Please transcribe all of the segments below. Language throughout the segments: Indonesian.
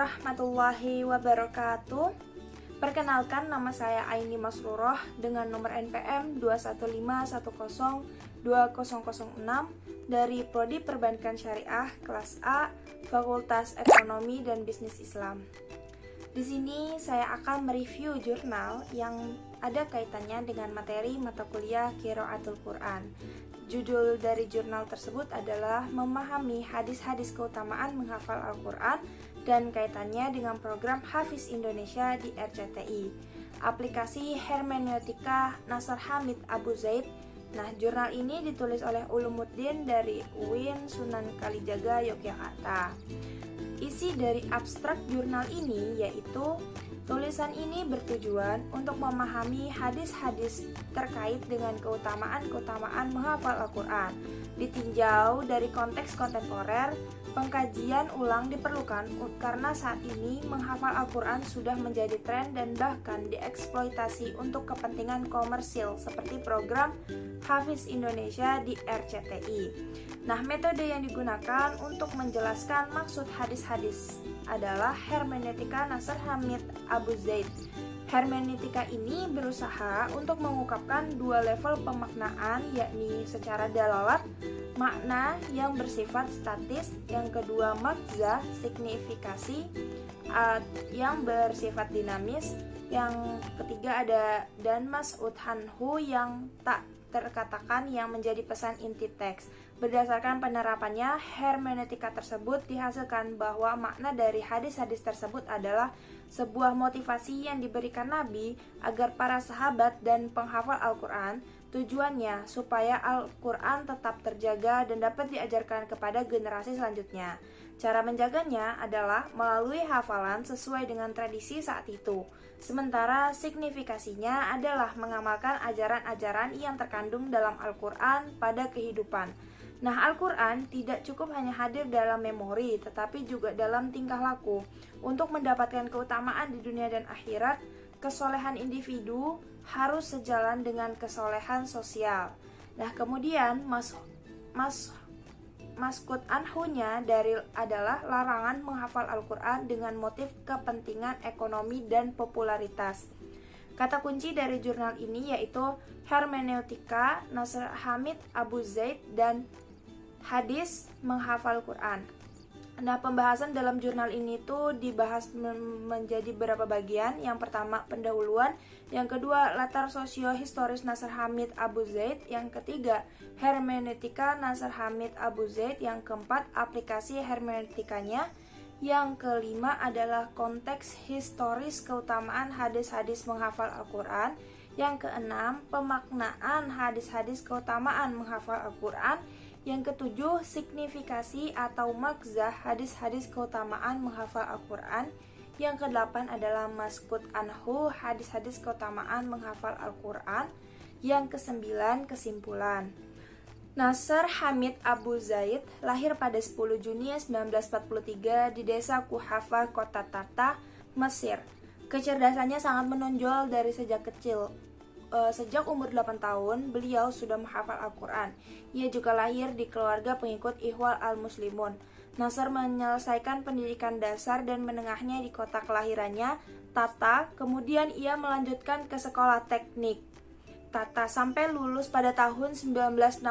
warahmatullahi wabarakatuh. Perkenalkan, nama saya Aini Masruroh dengan nomor NPM 215102006 dari Prodi Perbankan Syariah kelas A, Fakultas Ekonomi dan Bisnis Islam. Di sini saya akan mereview jurnal yang ada kaitannya dengan materi mata kuliah Qiraatul Quran. Judul dari jurnal tersebut adalah Memahami Hadis-hadis Keutamaan Menghafal Al-Quran dan kaitannya dengan program Hafiz Indonesia di RCTI. Aplikasi Hermeneutika Nasr Hamid Abu Zaid. Nah, jurnal ini ditulis oleh Ulumuddin dari UIN Sunan Kalijaga, Yogyakarta. Isi dari abstrak jurnal ini yaitu tulisan ini bertujuan untuk memahami hadis-hadis terkait dengan keutamaan-keutamaan menghafal Al-Quran. Ditinjau dari konteks kontemporer, pengkajian ulang diperlukan karena saat ini menghafal Al-Quran sudah menjadi tren dan bahkan dieksploitasi untuk kepentingan komersil seperti program Hafiz Indonesia di RCTI. Nah, metode yang digunakan untuk menjelaskan maksud hadis-hadis adalah Hermeneutika Nasr Hamid Abu Zaid. Hermeneutika ini berusaha untuk mengungkapkan dua level pemaknaan, yakni secara dalalat, makna yang bersifat statis, yang kedua maghza, signifikasi, yang bersifat dinamis, yang ketiga ada dan mas'ud anhu yang tak terkatakan yang menjadi pesan inti teks. Berdasarkan penerapannya, hermeneutika tersebut dihasilkan bahwa makna dari hadis-hadis tersebut adalah sebuah motivasi yang diberikan Nabi agar para sahabat dan penghafal Al-Quran, tujuannya supaya Al-Quran tetap terjaga dan dapat diajarkan kepada generasi selanjutnya. Cara menjaganya adalah melalui hafalan sesuai dengan tradisi saat itu. Sementara signifikasinya adalah mengamalkan ajaran-ajaran yang terkandung dalam Al-Quran pada kehidupan. Nah, Al-Quran tidak cukup hanya hadir dalam memori, tetapi juga dalam tingkah laku. Untuk mendapatkan keutamaan di dunia dan akhirat, kesolehan individu harus sejalan dengan kesolehan sosial. Nah, kemudian maskut anhunya adalah larangan menghafal Al-Quran dengan motif kepentingan ekonomi dan popularitas. Kata kunci dari jurnal ini yaitu Hermeneutika Nasr Hamid Abu Zaid dan hadis menghafal Quran. Nah, pembahasan dalam jurnal ini tuh dibahas menjadi beberapa bagian. Yang pertama, pendahuluan. Yang kedua, latar sosio-historis Nasr Hamid Abu Zaid. Yang ketiga, hermeneutika Nasr Hamid Abu Zaid. Yang keempat, aplikasi hermeneutikanya. Yang kelima adalah konteks historis keutamaan hadis-hadis menghafal Al-Quran. Yang keenam, pemaknaan hadis-hadis keutamaan menghafal Al-Quran. Yang ketujuh, signifikasi atau maghza hadis-hadis keutamaan menghafal Al-Quran. Yang kedelapan adalah maskut anhu, hadis-hadis keutamaan menghafal Al-Quran. Yang kesembilan, kesimpulan. Nasr Hamid Abu Zaid lahir pada 10 Juni 1943 di desa Kuhafa, kota Tata, Mesir. Kecerdasannya sangat menonjol dari sejak kecil. Sejak umur 8 tahun, beliau sudah menghafal Al-Quran. Ia juga lahir di keluarga pengikut Ikhwal Al-Muslimun. Nasr menyelesaikan pendidikan dasar dan menengahnya di kota kelahirannya, Tata. Kemudian ia melanjutkan ke sekolah teknik Tata sampai lulus pada tahun 1960.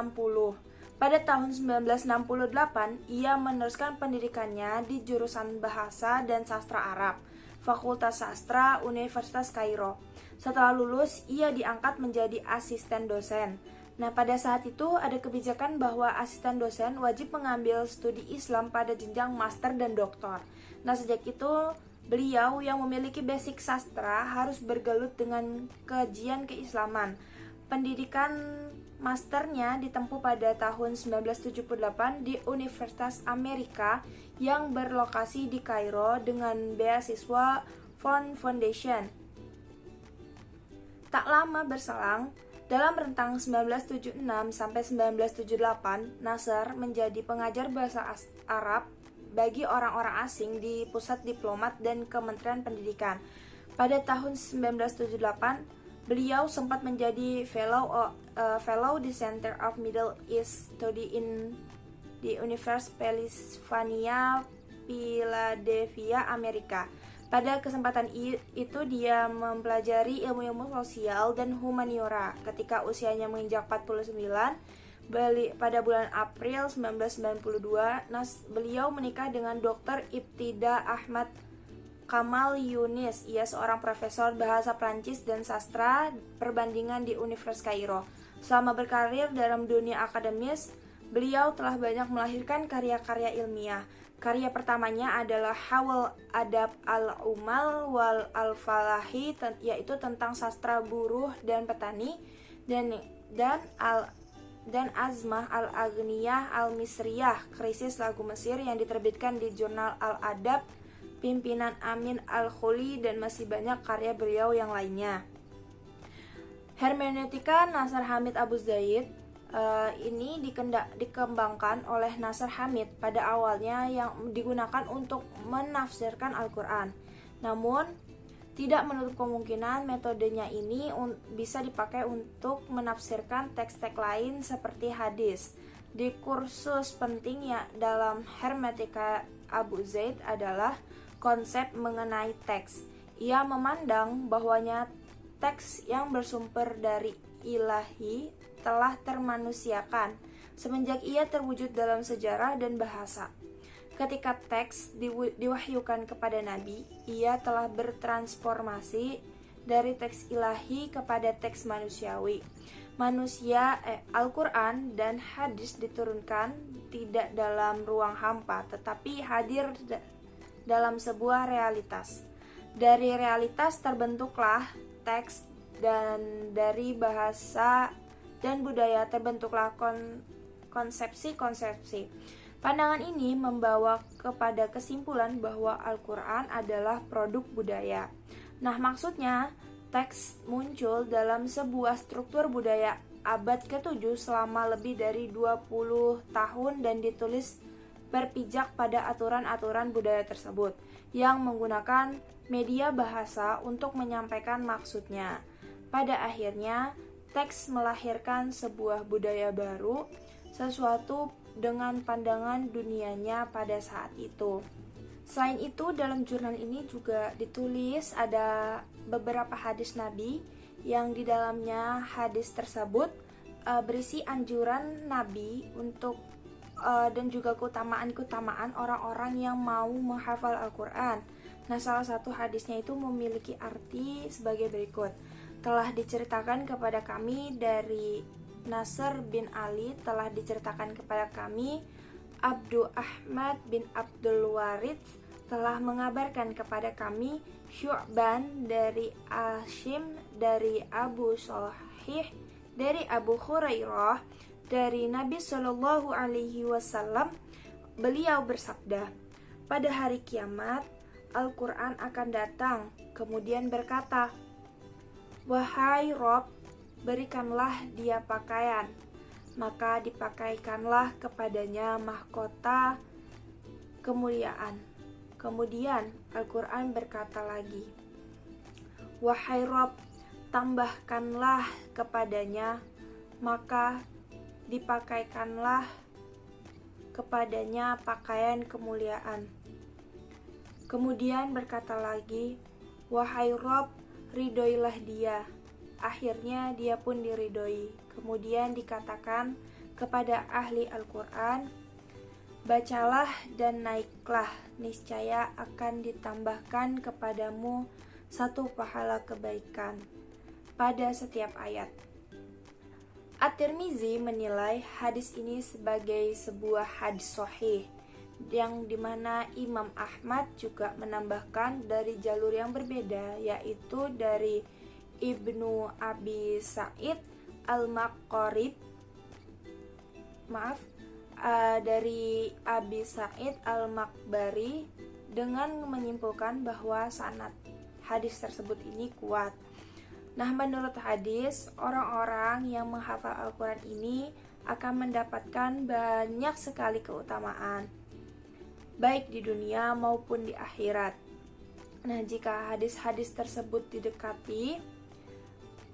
Pada tahun 1968, ia meneruskan pendidikannya di jurusan Bahasa dan Sastra Arab, Fakultas Sastra Universitas Kairo. Setelah lulus, ia diangkat menjadi asisten dosen. Nah, pada saat itu ada kebijakan bahwa asisten dosen wajib mengambil studi Islam pada jenjang master dan doktor. Nah, sejak itu beliau yang memiliki basic sastra harus bergelut dengan kajian keislaman. Pendidikan masternya ditempuh pada tahun 1978 di Universitas Amerika yang berlokasi di Kairo dengan beasiswa Ford Foundation. Tak lama berselang, dalam rentang 1976 sampai 1978, Nasr menjadi pengajar bahasa Arab bagi orang-orang asing di Pusat Diplomat dan Kementerian Pendidikan. Pada tahun 1978, beliau sempat menjadi fellow di Center of Middle East Study di Universitas Pennsylvania Philadelphia, Amerika. Pada kesempatan itu dia mempelajari ilmu-ilmu sosial dan humaniora. Ketika usianya menginjak 49, pada bulan April 1992, beliau menikah dengan Dr. Ibtida Ahmad Kamal Yunis. Ia seorang profesor bahasa Prancis dan sastra perbandingan di Universitas Kairo. Selama berkarir dalam dunia akademis, beliau telah banyak melahirkan karya-karya ilmiah. Karya pertamanya adalah Hawal Adab al-Umal wal al-Falahi, yaitu tentang sastra buruh dan petani, dan Azmah al-Aghniyah al-Misriyah, krisis lagu Mesir, yang diterbitkan di jurnal Al-Adab pimpinan Amin al-Khuli, dan masih banyak karya beliau yang lainnya. Hermeneutika Nasr Hamid Abu Zaid ini dikembangkan oleh Nasr Hamid pada awalnya, yang digunakan untuk menafsirkan Al-Quran. Namun, tidak menutup kemungkinan metodenya ini bisa dipakai untuk menafsirkan teks-teks lain seperti hadis. Di kursus penting ya dalam Hermeneutika Abu Zaid adalah konsep mengenai teks. Ia memandang bahwanya teks yang bersumber dari ilahi telah termanusiakan semenjak ia terwujud dalam sejarah dan bahasa. Ketika teks diwahyukan kepada Nabi, ia telah bertransformasi dari teks ilahi kepada teks manusiawi. Al-Quran dan hadis diturunkan tidak dalam ruang hampa, tetapi hadir dalam sebuah realitas. Dari realitas terbentuklah teks, dan dari bahasa dan budaya terbentuklah konsepsi-konsepsi. Pandangan ini membawa kepada kesimpulan bahwa Al-Quran adalah produk budaya. Nah, maksudnya teks muncul dalam sebuah struktur budaya abad ke-7 selama lebih dari 20 tahun dan ditulis berpijak pada aturan-aturan budaya tersebut yang menggunakan media bahasa untuk menyampaikan maksudnya. Pada akhirnya, teks melahirkan sebuah budaya baru, sesuatu dengan pandangan dunianya pada saat itu. Selain itu, dalam jurnal ini juga ditulis ada beberapa hadis Nabi, yang di dalamnya hadis tersebut berisi anjuran Nabi untuk dan juga keutamaan-keutamaan orang-orang yang mau menghafal Al-Quran. Nah, salah satu hadisnya itu memiliki arti sebagai berikut. Telah diceritakan kepada kami dari Nasr bin Ali, telah diceritakan kepada kami Abdu Ahmad bin Abdul Warith, telah mengabarkan kepada kami Syu'ban dari Ashim, dari Abu Shalih, dari Abu Hurairah, dari Nabi Shallallahu Alaihi Wasallam. Beliau bersabda, pada hari kiamat Al-Quran akan datang, kemudian berkata, wahai Rob, berikanlah dia pakaian. Maka dipakaikanlah kepadanya mahkota kemuliaan. Kemudian Al-Quran berkata lagi, wahai Rob, tambahkanlah kepadanya, maka dipakaikanlah kepadanya pakaian kemuliaan. Kemudian berkata lagi, wahai Rob, ridhoilah dia. Akhirnya dia pun diridhoi. Kemudian dikatakan kepada ahli Al-Quran, bacalah dan naiklah, niscaya akan ditambahkan kepadamu satu pahala kebaikan pada setiap ayat. At-Tirmizi menilai hadis ini sebagai sebuah hadis sahih, yang dimana Imam Ahmad juga menambahkan dari jalur yang berbeda, yaitu dari Ibnu Abi Sa'id al-Maqarib, dari Abi Sa'id al-Makbari, dengan menyimpulkan bahwa sanad hadis tersebut ini kuat. Nah, menurut hadis, orang-orang yang menghafal Al-Quran ini akan mendapatkan banyak sekali keutamaan, baik di dunia maupun di akhirat. Nah, jika hadis-hadis tersebut didekati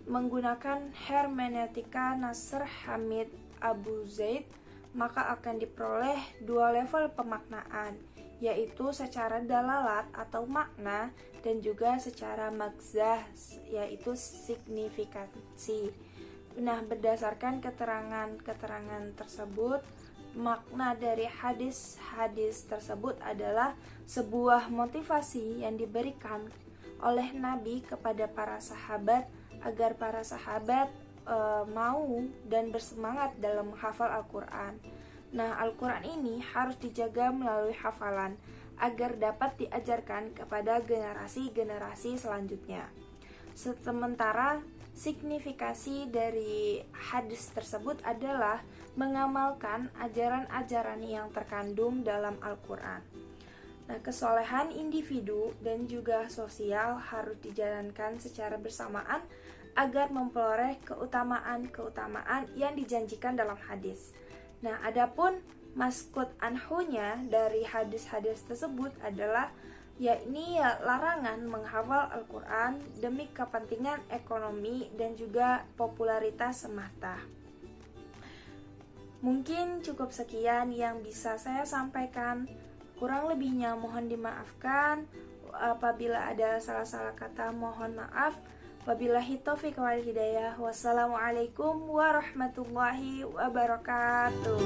menggunakan hermeneutika Nasr Hamid Abu Zaid, maka akan diperoleh dua level pemaknaan. yaitu secara dalalat atau makna, dan juga secara maghzah, yaitu signifikansi. Nah, berdasarkan keterangan tersebut, makna dari hadis-hadis tersebut adalah sebuah motivasi yang diberikan oleh Nabi kepada para sahabat agar para sahabat mau dan bersemangat dalam menghafal Al-Quran. Nah, Al-Quran ini harus dijaga melalui hafalan agar dapat diajarkan kepada generasi-generasi selanjutnya. Sementara signifikasi dari hadis tersebut adalah mengamalkan ajaran-ajaran yang terkandung dalam Al-Quran. Nah, kesolehan individu dan juga sosial harus dijalankan secara bersamaan agar memperoleh keutamaan-keutamaan yang dijanjikan dalam hadis. Nah, adapun maskut anhunya dari hadis-hadis tersebut adalah yakni larangan menghafal Al-Quran demi kepentingan ekonomi dan juga popularitas semata. Mungkin cukup sekian yang bisa saya sampaikan. Kurang lebihnya mohon dimaafkan. Apabila ada salah-salah kata mohon maaf. Wabillahi taufiq wal hidayah. Wassalamualaikum warahmatullahi wabarakatuh.